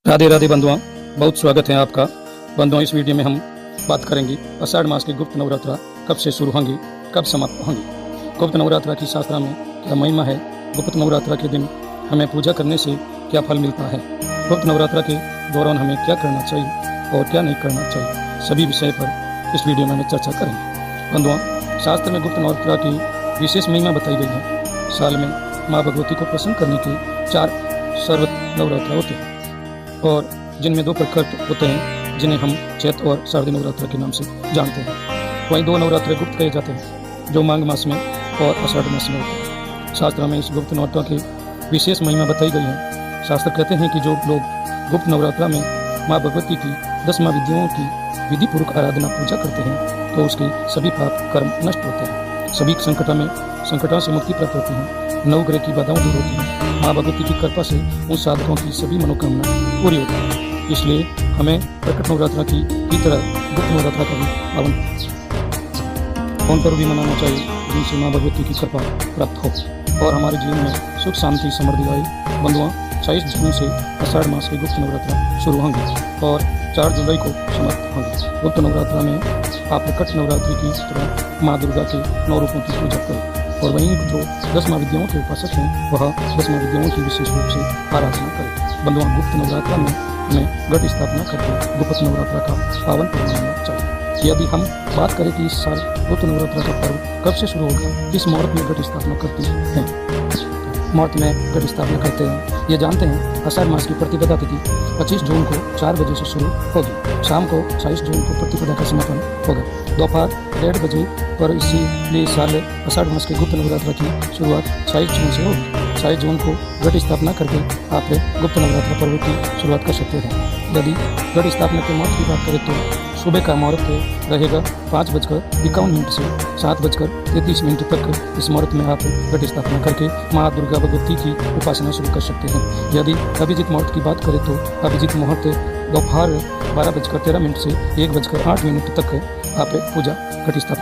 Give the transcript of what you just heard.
राधे राधे बंधुआ, बहुत स्वागत है आपका। बंधुआ, इस वीडियो में हम बात करेंगे आषाढ़ मास की गुप्त नवरात्रा कब से शुरू होंगी, कब समाप्त होंगी। गुप्त नवरात्रा की शास्त्रा में क्या महिमा है, गुप्त नवरात्रा के दिन हमें पूजा करने से क्या फल मिलता है, गुप्त नवरात्रा के दौरान हमें क्या करना चाहिए और क्या नहीं करना चाहिए, सभी विषय पर इस वीडियो में हम चर्चा करेंगे। बंधुआ, शास्त्र में गुप्त नवरात्रा की विशेष महिमा बताई गई है। साल में माँ भगवती को प्रसन्न करने के 4 सर्वत नवरात्र होते हैं और जिनमें 2 प्रकट होते हैं जिन्हें हम चैत और शारदीय नवरात्र के नाम से जानते हैं। वहीं 2 नवरात्र गुप्त कहे जाते हैं जो माघ मास में और आषाढ़ मास में होते हैं। शास्त्र में इस गुप्त नवरात्र की विशेष महिमा बताई गई है। शास्त्र कहते हैं कि जो लोग गुप्त नवरात्र में माँ भगवती की 10 विद्याओं की विधि पूर्वक आराधना पूजा करते हैं तो उसके सभी पाप कर्म नष्ट होते हैं, सभी संकटों से मुक्ति प्राप्त होती है, नवग्रह की बाधाएं दूर होती हैं, माँ भगवती की कृपा से उन साधकों की सभी मनोकामना पूरी होती है। इसलिए हमें प्रकट नवरात्रा की तरह गुप्त नवरात्रा का भी पावन कौन पर्व भी मनाना चाहिए जिनसे माँ भगवती की कृपा प्राप्त हो और हमारे जीवन में सुख शांति समृद्धि आए। बंधुआ, 26 जून से आषाढ़ मास की गुप्त नवरात्रा शुरू होंगी और 4 जुलाई को समाप्त होंगी। गुप्त नवरात्रा में आप प्रकट नवरात्रि की तरह माँ दुर्गा के 9 रूपों की पूजा करें और वहीं जो 10 विद्याओं के उपासक हैं वह 10 विद्याओं की विशेष रूप से आराधना करें। बंधुआ, गुप्त नवरात्रा में हमें घट स्थापना करके गुप्त नवरात्रा का पावन पर्व मनाना चाहिए। यदि हम बात करें कि इस साल गुप्त नवरात्रा का पर्व कब से शुरू होगा, किस मुहूर्त में घट स्थापना करते हैं, मुहूर्त में घट स्थापना करते हैं, ये जानते हैं। आषाढ़ मास की प्रतिपदा तिथि 25 जून को 4 बजे से शुरू होगी। शाम को 26 जून को प्रतिपदा का समापन होगा। दोपहर 1:30 बजे पर इसीलिए साल आषाढ़ मास के गुप्त नवरात्रा की शुरुआत 26 जून से होगी। 26 जून को घट स्थापना करके आप गुप्त नवरात्रा पर्व की शुरुआत कर सकते हैं। यदि घट स्थापना के मुहूर्त की बात करें तो सुबह का मुहूर्त रहेगा 5:51 से 7:33 तक। इस मुहूर्त में आप घट स्थापना करके माँ दुर्गा भगवती की उपासना शुरू कर सकते हैं। यदि अभिजीत मुहूर्त की बात करें तो अभिजीत मुहूर्त दोपहर 12:13 से 1:08 तक आप पूजा घट स्थापना